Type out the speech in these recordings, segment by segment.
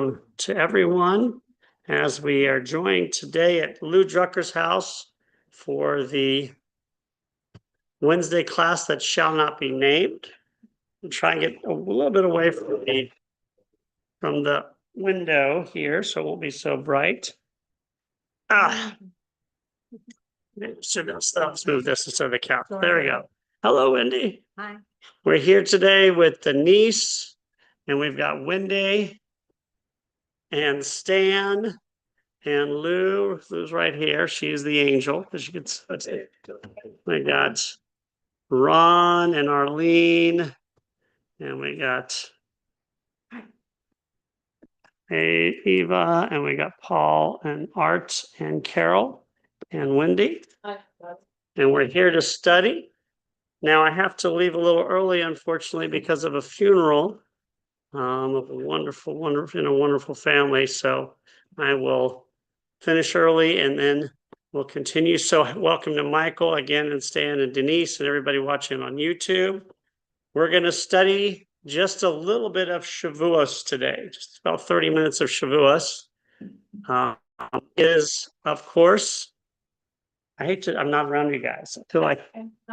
welcome to everyone as we are joined today at Lou Drucker's house for the Wednesday class that shall not be named. We'll try and get a little bit away from the window here so it won't be so bright. Let's move this instead of the couch. There we go. Hello, Wendy. Hi. We're here today with Denise, and we've got Wendy and Stan and Lou. Lou's right here. She's the angel. As you can see. We got Ron and Arlene, and we got Eva, and we got Paul and Art and Carol and Wendy. Hi. And we're here to study. Now I have to leave a little early, unfortunately, because of a funeral of a wonderful family. So I will finish early and then we'll continue. So welcome to Michael again, and Stan and Denise and everybody watching on YouTube. We're going to study just a little bit of Shavuos today, just about 30 minutes of Shavuos. Is, of course, I'm not around you guys. I feel like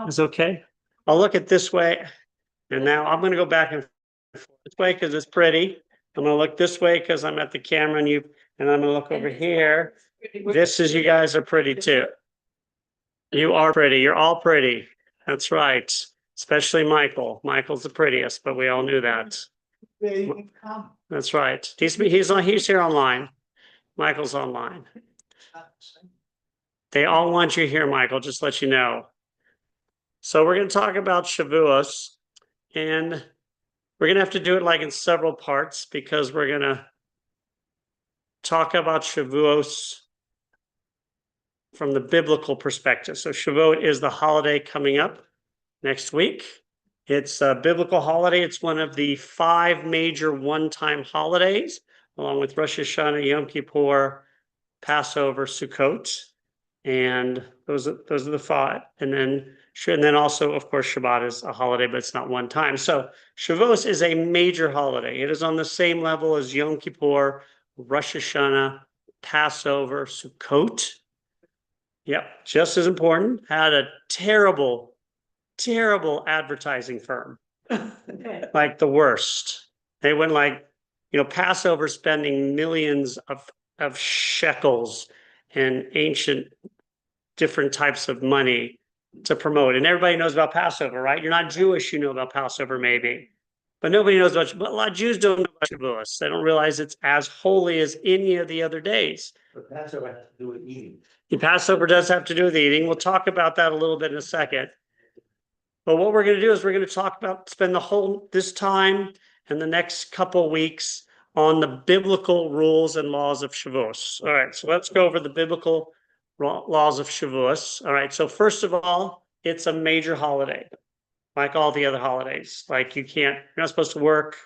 it's okay. I'll look at this way, and now I'm going to go back and forth this way because it's pretty. I'm going to look this way because I'm at the camera, and I'm going to look over here. This is, you guys are pretty too. You are pretty. You're all pretty. That's right. Especially Michael. Michael's the prettiest, but we all knew that. That's right. He's here online. Michael's online. They all want you here, Michael, just to let you know. So we're going to talk about Shavuos, and we're going to have to do it like in several parts because we're going to talk about Shavuos from the biblical perspective. So Shavuot is the holiday coming up next week. It's a biblical holiday. It's one of the 5 major one-time holidays, along with Rosh Hashanah, Yom Kippur, Passover, Sukkot. And those are the 5. And then also, of course, Shabbat is a holiday, but it's not one time. So Shavuos is a major holiday. It is on the same level as Yom Kippur, Rosh Hashanah, Passover, Sukkot. Yep, just as important. Had a terrible advertising firm. Like the worst. They went like, Passover spending millions of shekels and ancient different types of money to promote. And everybody knows about Passover, right? You're not Jewish, you know about Passover maybe. But nobody knows about, but a lot of Jews don't know about Shavuos. They don't realize it's as holy as any of the other days. But Passover has to do with eating. The Passover does have to do with eating. We'll talk about that a little bit in a second. But what we're going to do is we're going to spend this time and the next couple weeks on the biblical rules and laws of Shavuos. All right, so let's go over the biblical laws of Shavuos. All right, so first of all, it's a major holiday, like all the other holidays. Like you're not supposed to work.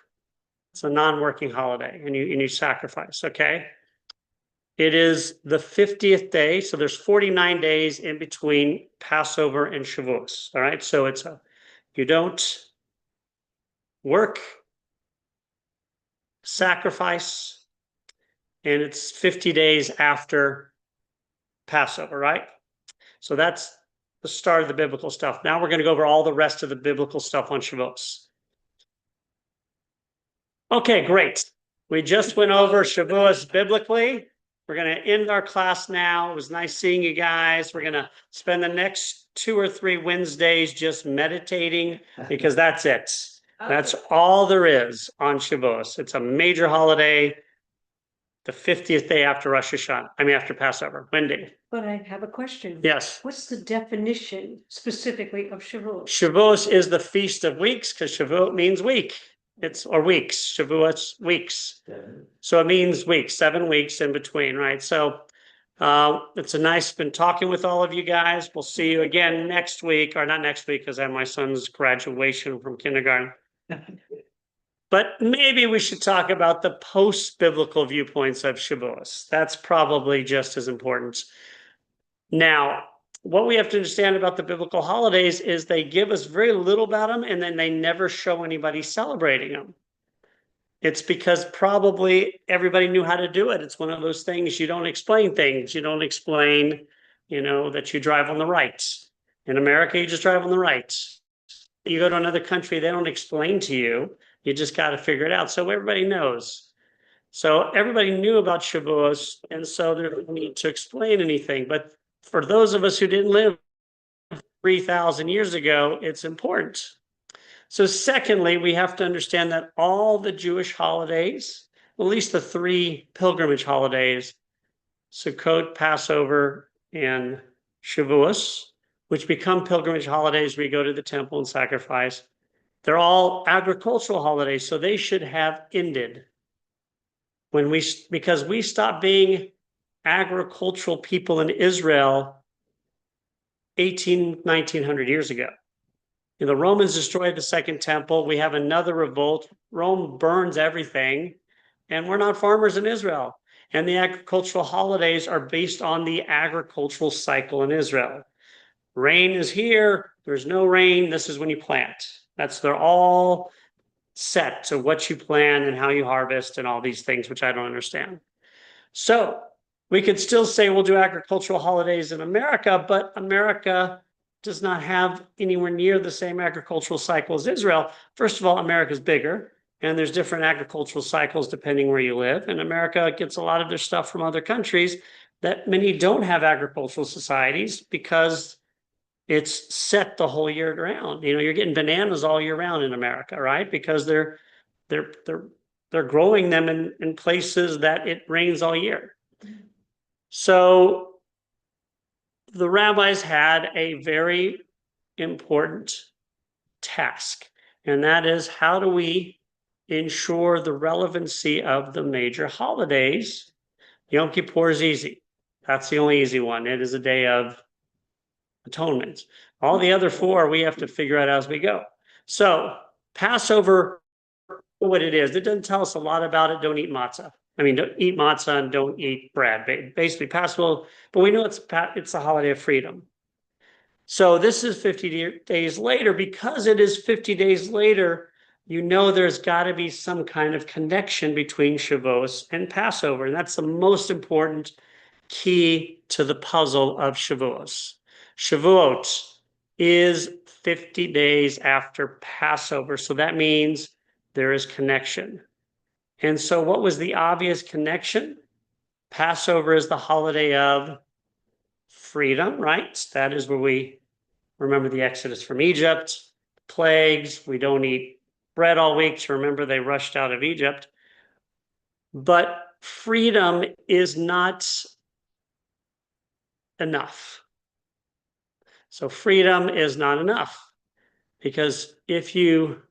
It's a non-working holiday, and you sacrifice. Okay. It is the 50th day, so there's 49 days in between Passover and Shavuos. All right, so you don't work, sacrifice, and it's 50 days after Passover, right? So that's the start of the biblical stuff. Now we're going to go over all the rest of the biblical stuff on Shavuos. Okay, great. We just went over Shavuos biblically. We're going to end our class now. It was nice seeing you guys. We're going to spend the next 2 or 3 Wednesdays just meditating because that's it. That's all there is on Shavuos. It's a major holiday, the 50th day after Rosh Hashanah. After Passover. Wendy. But I have a question. Yes. What's the definition specifically of Shavuos? Shavuos is the Feast of Weeks because Shavuot means week. Or weeks. Shavuos, weeks. So it means weeks, 7 weeks in between, right? So it's been talking with all of you guys. We'll see you again next week, or not next week because I have my son's graduation from kindergarten. But maybe we should talk about the post-biblical viewpoints of Shavuos. That's probably just as important. Now, what we have to understand about the biblical holidays is they give us very little about them, and then they never show anybody celebrating them. It's because probably everybody knew how to do it. It's one of those things you don't explain things. You don't explain, that you drive on the right. In America, you just drive on the right. You go to another country, they don't explain to you. You just got to figure it out. So everybody knows. So everybody knew about Shavuos, and so there's no need to explain anything. But for those of us who didn't live 3,000 years ago, it's important. So secondly, we have to understand that all the Jewish holidays, at least the three pilgrimage holidays, Sukkot, Passover, and Shavuos, which become pilgrimage holidays, we go to the temple and sacrifice. They're all agricultural holidays, so they should have ended because we stopped being agricultural people in Israel 1900 years ago. The Romans destroyed the second temple. We have another revolt. Rome burns everything, and we're not farmers in Israel. And the agricultural holidays are based on the agricultural cycle in Israel. Rain is here. There's no rain. This is when you plant. They're all set to what you plant and how you harvest and all these things, which I don't understand. So we could still say we'll do agricultural holidays in America, but America does not have anywhere near the same agricultural cycle as Israel. First of all, America's bigger, and there's different agricultural cycles depending where you live. And America gets a lot of their stuff from other countries that many don't have agricultural societies because it's set the whole year round. You're getting bananas all year round in America, right? Because they're growing them in places that it rains all year. So the rabbis had a very important task, and that is, how do we ensure the relevancy of the major holidays? Yom Kippur is easy. That's the only easy one. It is a day of atonement. All the other four, we have to figure out as we go. So Passover, what it is, it doesn't tell us a lot about it. Don't eat matzah. Don't eat matzah and don't eat bread. Basically, Passover, but we know it's a holiday of freedom. So this is 50 days later. Because it is 50 days later, there's got to be some kind of connection between Shavuos and Passover. And that's the most important key to the puzzle of Shavuos. Shavuot is 50 days after Passover. So that means there is connection. And so what was the obvious connection? Passover is the holiday of freedom, right? That is where we remember the Exodus from Egypt, plagues. We don't eat bread all week to remember they rushed out of Egypt. But freedom is not enough. So freedom is not enough, because if you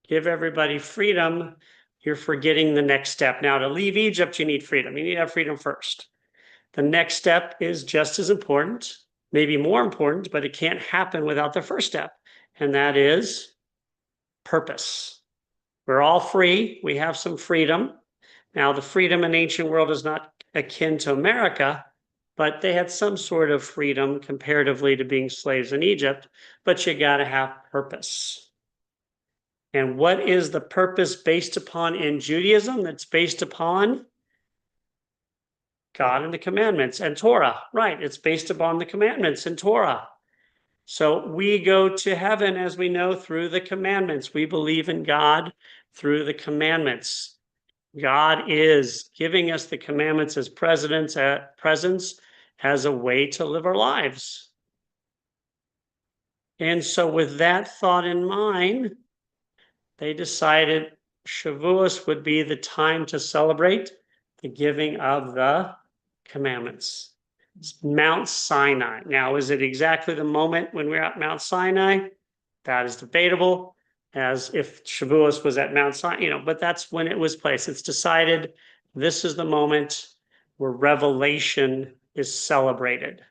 give everybody freedom, you're forgetting the next step. Now, to leave Egypt, you need freedom. You need to have freedom first. The next step is just as important, maybe more important, but it can't happen without the first step. And that is purpose. We're all free. We have some freedom. Now, the freedom in ancient world is not akin to America, but they had some sort of freedom comparatively to being slaves in Egypt, but you got to have purpose. And what is the purpose based upon in Judaism? That's based upon God and the commandments and Torah, right? It's based upon the commandments and Torah. So we go to heaven, as we know, through the commandments. We believe in God through the commandments. God is giving us the commandments as presence as a way to live our lives. And so with that thought in mind, they decided Shavuos would be the time to celebrate the giving of the commandments. It's Mount Sinai. Now, is it exactly the moment when we're at Mount Sinai? That is debatable, as if Shavuos was at Mount Sinai, but that's when it was placed. It's decided this is the moment where revelation is celebrated.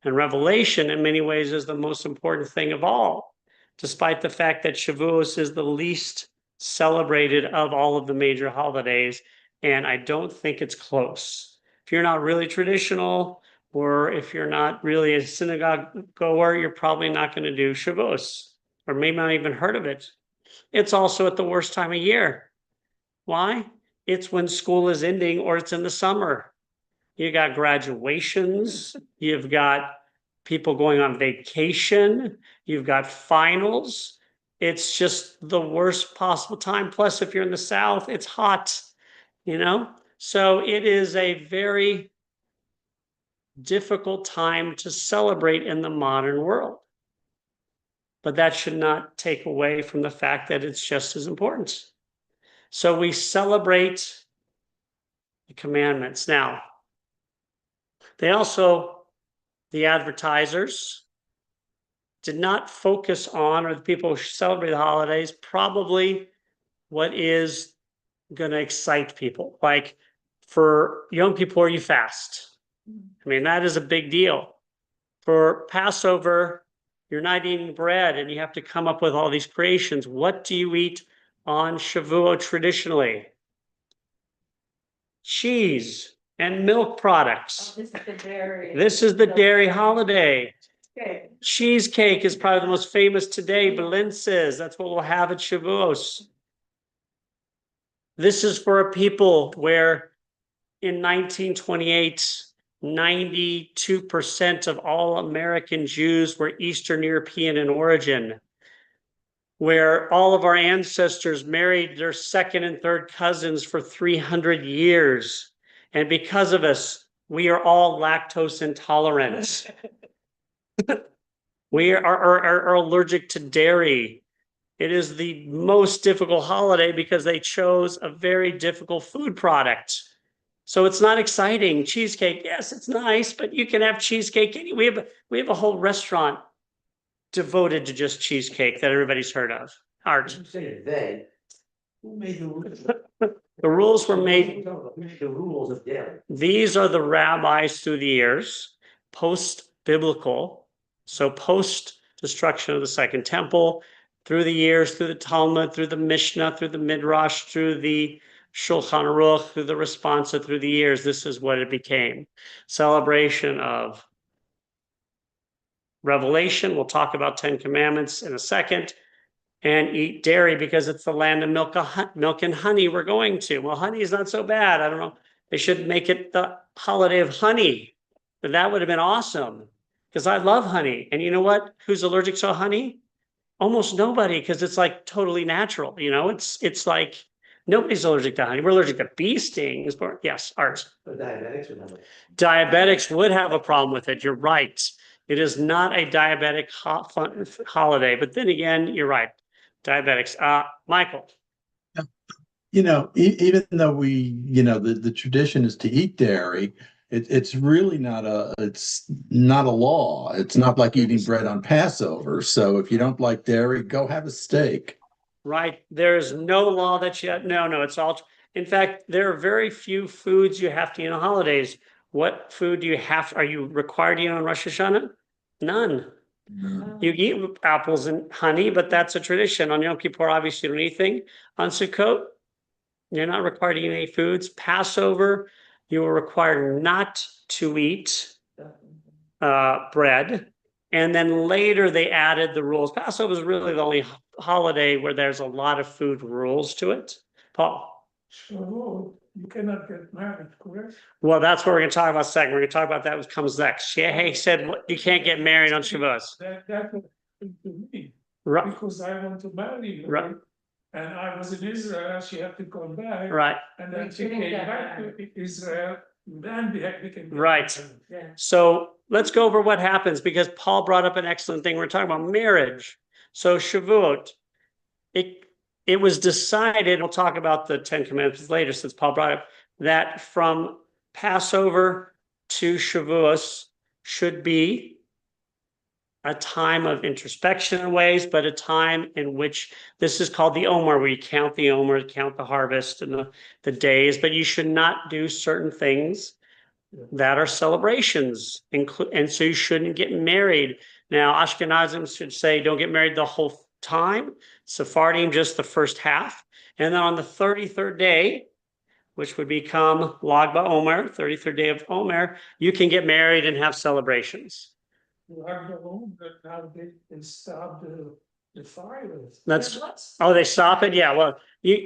And revelation, in many ways, is the most important thing of all, despite the fact that Shavuos is the least celebrated of all of the major holidays. And I don't think it's close. If you're not really traditional, or if you're not really a synagogue goer, you're probably not going to do Shavuos, or maybe not even heard of it. It's also at the worst time of year. Why? It's when school is ending or it's in the summer. You got graduations, you've got people going on vacation, you've got finals. It's just the worst possible time. Plus, if you're in the South, it's hot, you know? So it is a very difficult time to celebrate in the modern world. But that should not take away from the fact that it's just as important. So we celebrate the commandments. Now, they also, the advertisers, did not focus on, or the people who celebrate the holidays, probably what is going to excite people. Like for young people, are you fast? I mean, that is a big deal. For Passover, you're not eating bread and you have to come up with all these creations. What do you eat on Shavuot traditionally? Cheese and milk products. This is the dairy. This is the dairy holiday. Okay. Cheesecake is probably the most famous today. Belinces, that's what we'll have at Shavuos. This is for a people where in 1928, 92% of all American Jews were Eastern European in origin, where all of our ancestors married their second and third cousins for 300 years. And because of us, we are all lactose intolerant. We are allergic to dairy. It is the most difficult holiday because they chose a very difficult food product. So it's not exciting. Cheesecake, yes, it's nice, but you can have cheesecake. We have a whole restaurant devoted to just cheesecake that everybody's heard of. Art. You say they, who made the rules? The rules were made. Who made the rules of dairy? These are the rabbis through the years, post-biblical, so post-destruction of the Second Temple, through the years, through the Talmud, through the Mishnah, through the Midrash, through the Shulchan Aruch, through the responsa, through the years, this is what it became. Celebration of Revelation. We'll talk about 10 Commandments in a second. And eat dairy because it's the land of milk and honey we're going to. Well, honey is not so bad. I don't know. They should make it the holiday of honey. But that would have been awesome because I love honey. And you know what? Who's allergic to honey? Almost nobody, because it's like totally natural. You know, it's like nobody's allergic to honey. We're allergic to bee stings, but yes, ours. But diabetics would have it. Diabetics would have a problem with it. You're right. It is not a diabetic holiday, but then again, you're right. Diabetics. Michael. You know, even though the tradition is to eat dairy, it's really not a law. It's not like eating bread on Passover. So if you don't like dairy, go have a steak. Right. There's no law that no, it's all. In fact, there are very few foods you have to eat on holidays. What food do you are you required to eat on Rosh Hashanah? None. You eat apples and honey, but that's a tradition. On Yom Kippur, obviously, you don't eat anything. On Sukkot, you're not required to eat any foods. Passover, you are required not to eat bread. And then later they added the rules. Passover is really the only holiday where there's a lot of food rules to it. Paul. Shavuot, you cannot get married, correct? Well, that's what we're going to talk about second. We're going to talk about that what comes next. He said you can't get married on Shavuot. That was to me, Right. because I want to marry her. Right. And I was in Israel, she had to come back. Right. And then she came back to Israel, then we became. Right. Yeah. So let's go over what happens because Paul brought up an excellent thing. We're talking about marriage. So Shavuot, it was decided, we'll talk about the 10 Commandments later since Paul brought up, that from Passover to Shavuos should be a time of introspection in ways, but a time in which this is called the Omer, where you count the Omer, count the harvest and the days, but you should not do certain things that are celebrations, and so you shouldn't get married. Now, Ashkenazim should say don't get married the whole time. Sephardim just the first half, and then on the 33rd day, which would become Lag BaOmer, 33rd day of Omer, you can get married and have celebrations. You have the home, but now they stop the fire. They stop it. Yeah, well,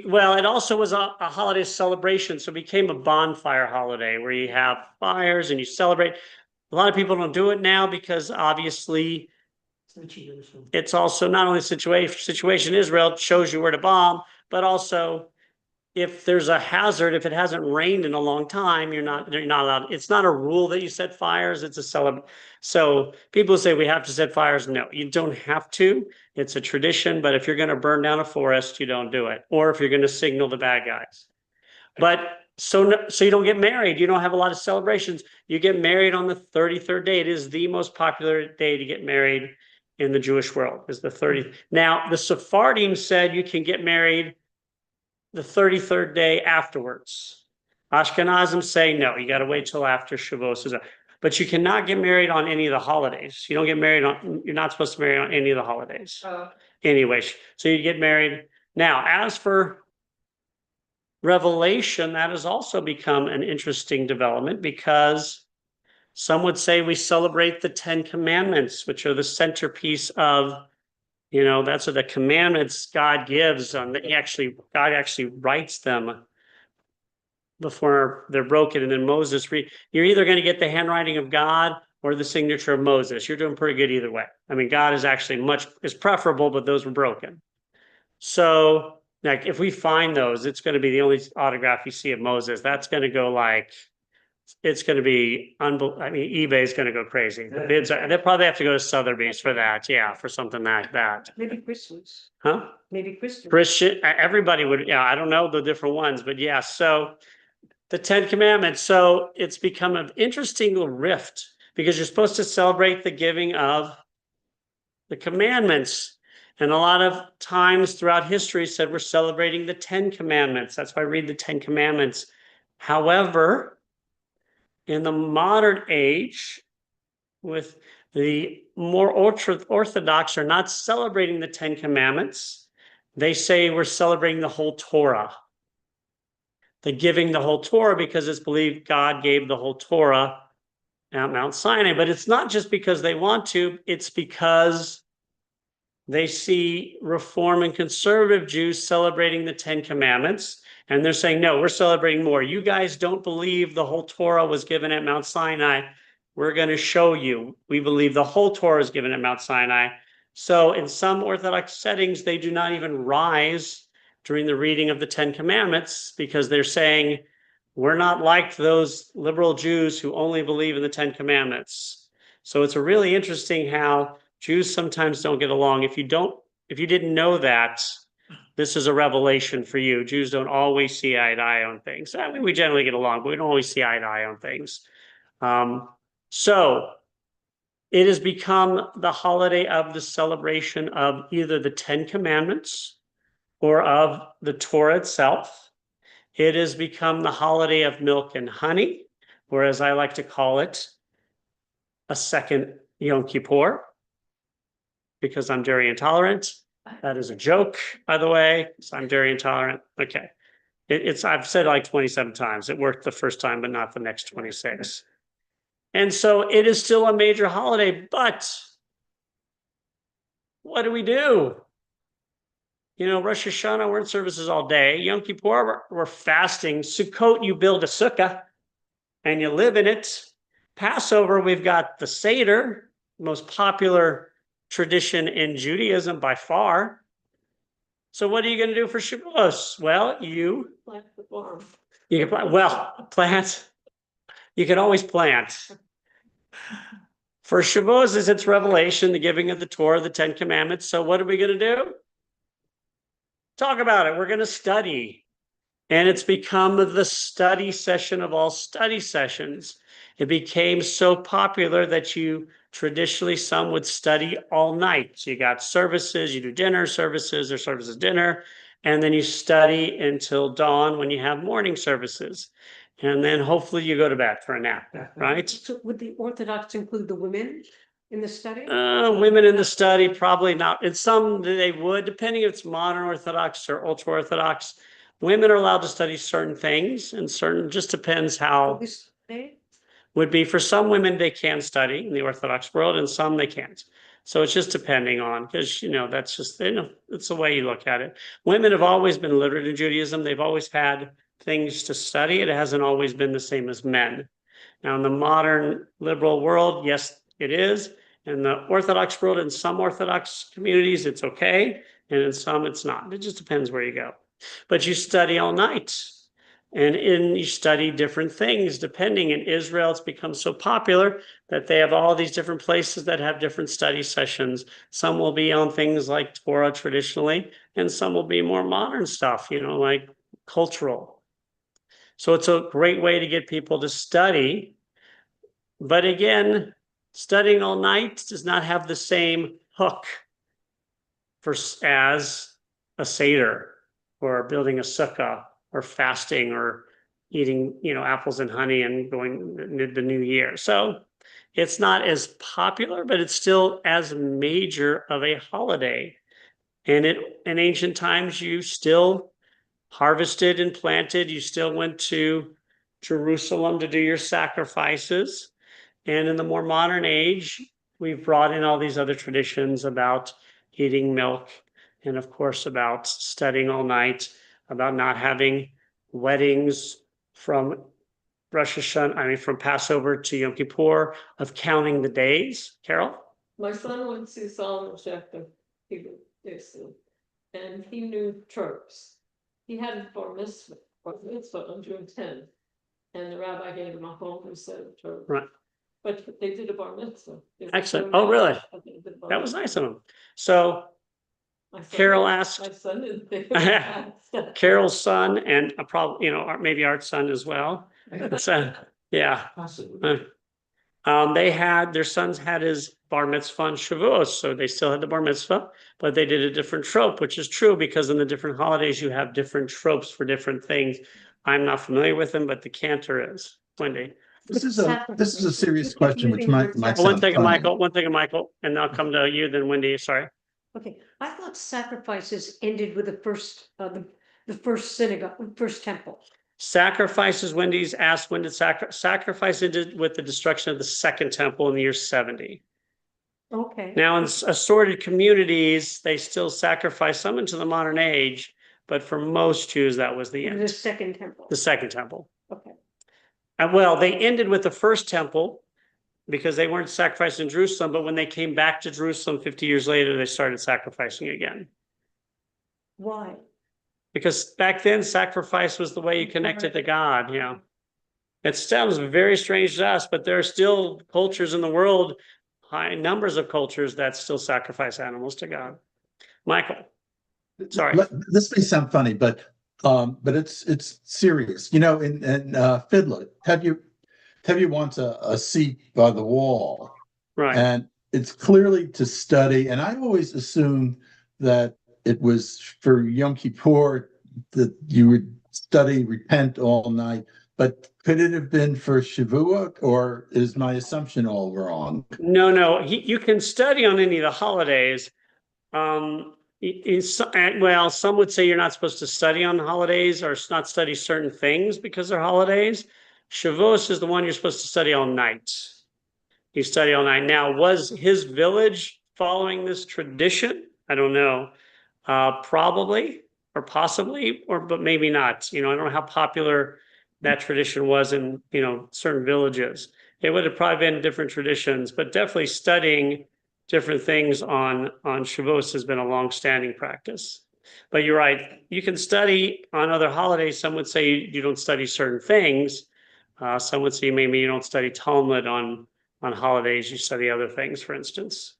Well, it also was a holiday celebration, so it became a bonfire holiday where you have fires and you celebrate. A lot of people don't do it now because obviously it's also not only situation Israel shows you where to bomb, but also if there's a hazard, if it hasn't rained in a long time, you're not allowed. It's not a rule that you set fires. It's a celebration. So people say we have to set fires. No, you don't have to. It's a tradition. But if you're going to burn down a forest, you don't do it. Or if you're going to signal the bad guys. But so you don't get married. You don't have a lot of celebrations. You get married on the 33rd day. It is the most popular day to get married in the Jewish world. Is the 30th. Now the Sephardim said you can get married the 33rd day afterwards. Ashkenazim say, no, you got to wait till after Shavuos. But you cannot get married on any of the holidays. You don't get married on, you're not supposed to marry on any of the holidays. Anyway, so you get married. Now, as for Revelation, that has also become an interesting development because some would say we celebrate the 10 Commandments, which are the centerpiece of, that's what the commandments God gives. God actually writes them before they're broken. And then Moses, you're either going to get the handwriting of God or the signature of Moses. You're doing pretty good either way. I mean, God is actually is preferable, but those were broken. So like if we find those, it's going to be the only autograph you see of Moses. That's going to go it's going to be unbelievable. I mean, eBay is going to go crazy. The bids they'll probably have to go to Sotheby's for that. Yeah, for something like that. Maybe Christmas, Huh? maybe Christmas. Christian, everybody would, yeah, I don't know the different ones, but yeah. So the 10 Commandments. So it's become an interesting rift because you're supposed to celebrate the giving of the commandments. And a lot of times throughout history said we're celebrating the 10 Commandments. That's why I read the 10 Commandments. However, in the modern age, with the more Orthodox are not celebrating the 10 Commandments. They say we're celebrating the whole Torah. They're giving the whole Torah because it's believed God gave the whole Torah at Mount Sinai. But it's not just because they want to, it's because they see Reform and conservative Jews celebrating the 10 Commandments. And they're saying, no, we're celebrating more. You guys don't believe the whole Torah was given at Mount Sinai. We're going to show you. We believe the whole Torah is given at Mount Sinai. So in some Orthodox settings, they do not even rise during the reading of the 10 Commandments because they're saying, we're not like those liberal Jews who only believe in the 10 Commandments. So it's a really interesting how Jews sometimes don't get along. If you didn't know that, this is a revelation for you. Jews don't always see eye to eye on things. I mean, we generally get along, but we don't always see eye to eye on things. So it has become the holiday of the celebration of either the 10 Commandments or of the Torah itself. It has become the holiday of milk and honey, or as I like to call it, a second Yom Kippur, because I'm dairy intolerant. That is a joke, by the way. So I'm dairy intolerant. Okay. I've said it like 27 times. It worked the first time, but not the next 26. And so it is still a major holiday, but what do we do? Rosh Hashanah, we're in services all day. Yom Kippur, we're fasting. Sukkot, you build a sukkah and you live in it. Passover, we've got the Seder, most popular tradition in Judaism by far. So what are you going to do for Shavuos? Well, you can plant. You can always plant. For Shavuos is its revelation, the giving of the Torah, the 10 Commandments. So what are we going to do? Talk about it. We're going to study. And it's become the study session of all study sessions. It became so popular that traditionally some would study all night. So you got services, you do dinner services or services dinner, and then you study until dawn when you have morning services. And then hopefully you go to bed for a nap, right? So would the Orthodox include the women in the study? Women in the study, probably not. In some they would, depending if it's modern Orthodox or ultra Orthodox. Women are allowed to study certain things and just depends how. This day? Would be for some women they can study in the Orthodox world and some they can't. So it's just depending on, because, that's just, it's the way you look at it. Women have always been literate in Judaism. They've always had things to study. It hasn't always been the same as men. Now, in the modern liberal world, yes, it is. In the Orthodox world, in some Orthodox communities, it's okay. And in some, it's not. It just depends where you go. But you study all night. And you study different things depending. In Israel, it's become so popular that they have all these different places that have different study sessions. Some will be on things like Torah traditionally, and some will be more modern stuff, like cultural. So it's a great way to get people to study. But again, studying all night does not have the same hook as a Seder or building a sukkah or fasting or eating, apples and honey and going the new year. So it's not as popular, but it's still as major of a holiday. And in ancient times, you still harvested and planted. You still went to Jerusalem to do your sacrifices. And in the more modern age, we've brought in all these other traditions about eating milk and, of course, about studying all night, about not having weddings from Rosh Hashanah, from Passover to Yom Kippur, of counting the days. Carol? My son went to Solomon Schechter, and he knew tropes. He had a bar mitzvah on June 10th, and the rabbi gave him a whole new set of tropes. Right. But they did a bar mitzvah. Excellent. Oh, really? That was nice of them. So Carol asked, My son didn't think of that. Carol's son and probably, maybe Art's son as well. So, yeah. Possibly. Their sons had his bar mitzvah on Shavuos, so they still had the bar mitzvah, but they did a different trope, which is true because in the different holidays you have different tropes for different things. I'm not familiar with them, but the cantor is. Wendy. This is a serious question, which might One sound second, funny. Michael. One second, Michael, and I'll come to you, then Wendy. Sorry. Okay, I thought sacrifices ended with the first synagogue, first temple. Sacrifices, Wendy's asked, when did sacrifice ended with the destruction of the second temple in the year 70. Okay. Now, in assorted communities, they still sacrifice some into the modern age, but for most Jews, that was the The end. second temple. The second temple. Okay. And well, they ended with the first temple because they weren't sacrificing in Jerusalem, but when they came back to Jerusalem 50 years later, they started sacrificing again. Why? Because back then, sacrifice was the way you connected to God, It sounds very strange to us, but there are still cultures in the world, high numbers of cultures that still sacrifice animals to God. Michael, sorry. This may sound funny, but it's serious. In Fiddler, have you wants a seat by the wall, Right. and it's clearly to study. And I always assumed that it was for Yom Kippur that you would study, repent all night. But could it have been for Shavuot, or is my assumption all wrong? No. You can study on any of the holidays. Some would say you're not supposed to study on holidays or not study certain things because they're holidays. Shavuos is the one you're supposed to study all night. You study all night. Now, was his village following this tradition? I don't know. Probably or possibly, but maybe not. I don't know how popular that tradition was in, certain villages. It would have probably been different traditions, but definitely studying different things on Shavuos has been a long-standing practice. But you're right. You can study on other holidays. Some would say you don't study certain things. Some would say maybe you don't study Talmud on holidays. You study other things, for instance.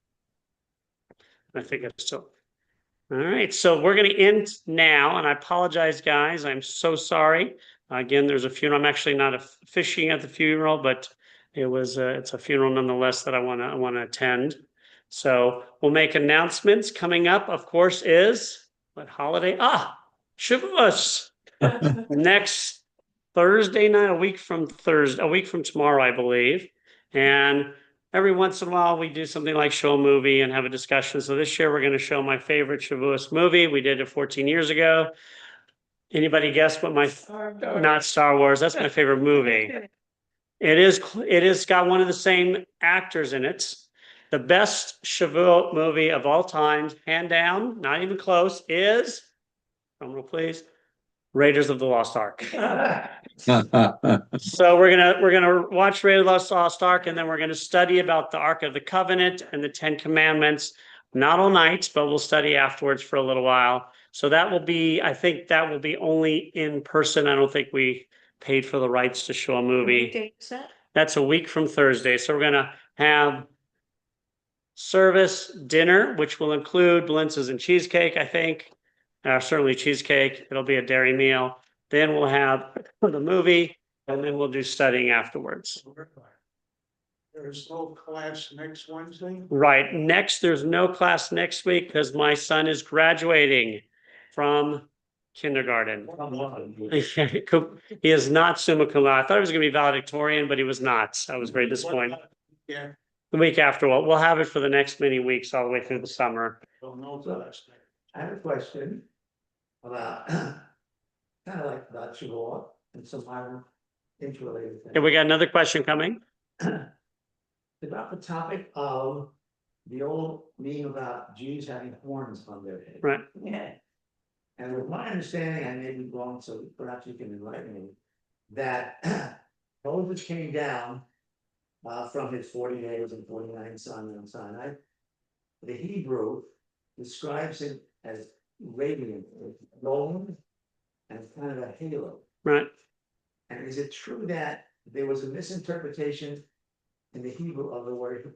I think it's still. All right, so we're going to end now, and I apologize, guys. I'm so sorry. Again, there's a funeral. I'm actually not officiating at the funeral, but it's a funeral nonetheless that I want to attend. So we'll make announcements. Coming up, of course, is what holiday? Shavuos. Next Thursday night, a week from tomorrow, I believe. And every once in a while, we do something like show a movie and have a discussion. So this year, we're going to show my favorite Shavuos movie. We did it 14 years ago. Anybody guess what not Star Wars. That's my favorite movie. It is got one of the same actors in it. The best Shavuot movie of all time, hand down, not even close, is, drum roll please, Raiders of the Lost Ark. So we're gonna watch Raiders of the Lost Ark, and then we're gonna study about the Ark of the Covenant and the Ten Commandments. Not all night, but we'll study afterwards for a little while. So that will be, I think that will be only in person. I don't think we paid for the rights to show a What movie. date is that? That's a week from Thursday. So we're gonna have service dinner, which will include blintzes and cheesecake, I think. Certainly cheesecake. It'll be a dairy meal. Then we'll have the movie, and then we'll do studying afterwards. There's no class next Wednesday? Right. Next, there's no class next week because my son is graduating from kindergarten. He is not summa cum laude. I thought he was going to be valedictorian, but he was not. I was very disappointed. Yeah, The week after, we'll have it for the next many weeks, all the way through the summer. don't know class. I have a question about, kind of like about Shavuot and some other interrelated things. And we got another question coming. About the topic of the old meme about Jews having horns on their head. Right. Yeah. And with my understanding, I may be wrong, so perhaps you can enlighten me, that Moses came down from his 40 days and 49 sun on Sinai. The Hebrew describes it as radiant, golden, and kind of a halo. Right. And is it true that there was a misinterpretation in the Hebrew of the word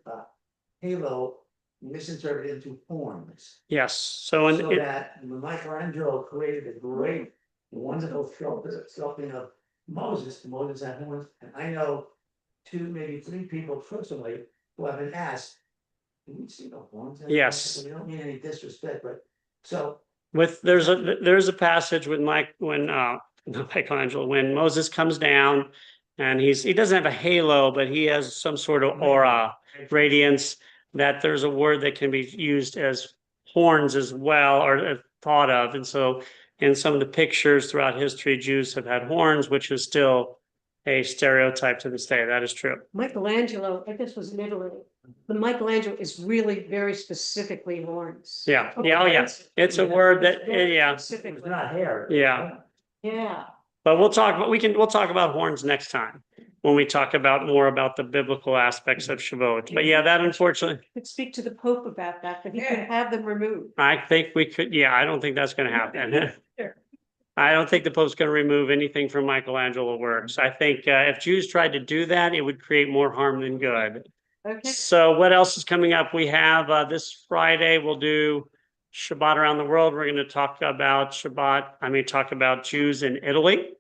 halo, misinterpreted into horns? Yes. So So that when Michelangelo created a great, wonderful sculpting of Moses had horns, and I know 2, maybe 3 people personally who have been asked, "Can we see the horns?" Yes. We don't mean any disrespect, but so there's a passage with not Michelangelo, when Moses comes down and he doesn't have a halo, but he has some sort of aura, radiance, that there's a word that can be used as horns as well, or thought of. And so in some of the pictures throughout history, Jews have had horns, which is still a stereotype to this day. That is true. Michelangelo, I guess was in Italy. The Michelangelo is really very specifically horns. Yeah. Yeah. Oh, yeah. It's a word that, yeah. it's Specifically. not hair. Yeah. Yeah. But we'll talk about horns next time when we talk about more about the biblical aspects of Shavuot. But yeah, that unfortunately, Could speak to the Pope about that, but he can have them removed. I think we could, yeah, I don't think that's gonna happen. Sure. I don't think the Pope's gonna remove anything from Michelangelo works. I think if Jews tried to do that, it would create more harm than good. Okay, So what else is coming up? We have this Friday, we'll do Shabbat around the world. We're going to talk about talk about Jews in Italy.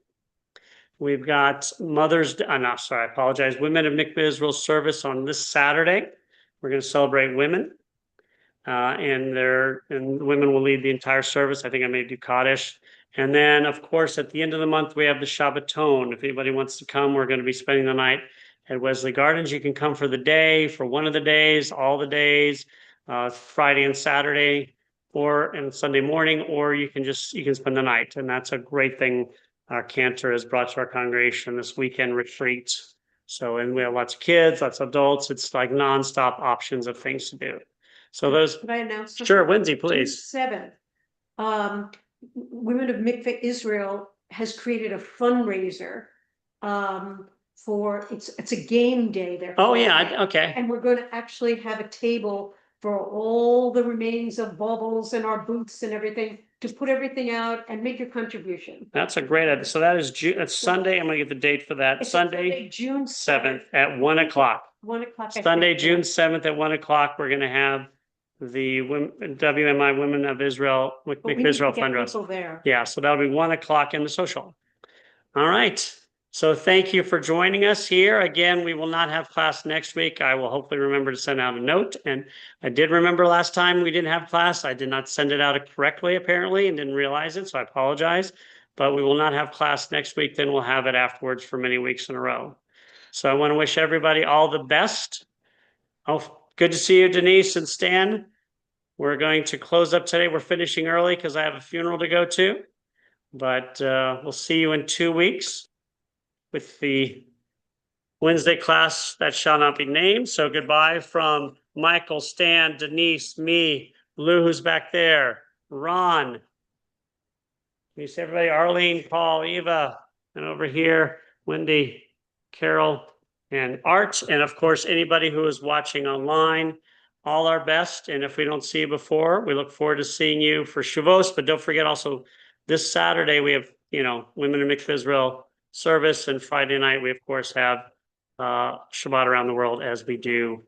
We've got Women of Mikveh Israel service on this Saturday. We're going to celebrate women. And women will lead the entire service. I think I may do Kaddish. And then, of course, at the end of the month, we have the Shabbaton. If anybody wants to come, we're going to be spending the night at Wesley Gardens. You can come for the day, for one of the days, all the days, Friday and Saturday, and Sunday morning, or you can spend the night. And that's a great thing our cantor has brought to our congregation, this weekend retreat. So, and we have lots of kids, lots of adults. It's like nonstop options of things to do. So those, could I announce? sure, something? Lindsay, please. June 7th, Women of Mikveh Israel has created a fundraiser for it's a game day there. Oh, yeah, okay. And we're going to actually have a table for all the remains of baubles and our booths and everything, to put everything out and make your contribution. That's a great idea. So that is that's Sunday. I'm gonna get the date for that. It's Sunday, June 7th at 1 o'clock. 1 o'clock. I Sunday, think. June 7th at 1 o'clock, we're gonna have the WMI Women of Israel, But we Mikveh need Israel to get fundraiser. people there. Yeah, so that'll be 1 o'clock in the social. All right. So thank you for joining us here. Again, we will not have class next week. I will hopefully remember to send out a note. And I did remember last time we didn't have class. I did not send it out correctly, apparently, and didn't realize it. So I apologize. But we will not have class next week. Then we'll have it afterwards for many weeks in a row. So I want to wish everybody all the best. Oh, good to see you, Denise and Stan. We're going to close up today. We're finishing early because I have a funeral to go to. But we'll see you in 2 weeks with the Wednesday class that shall not be named. So goodbye from Michael, Stan, Denise, me, Lou, who's back there, Ron. Can you say everybody? Arlene, Paul, Eva, and over here, Wendy, Carol, and Art, and of course, anybody who is watching online. All our best, and if we don't see you before, we look forward to seeing you for Shavuos. But don't forget also, this Saturday we have, Women in Mikveh Israel service, and Friday night we of course have Shabbat around the world, as we do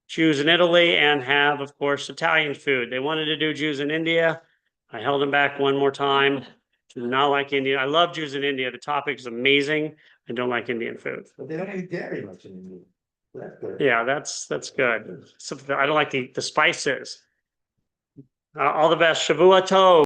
Jews in Italy, and have of course Italian food. They wanted to do Jews in India. I held them back one more time. Do not like India. I love Jews in India. The topic is amazing. I don't like Indian food. But they don't eat dairy much in India. So that's good. Yeah, that's good. So I don't like the spices. All the best. Shavua Tov.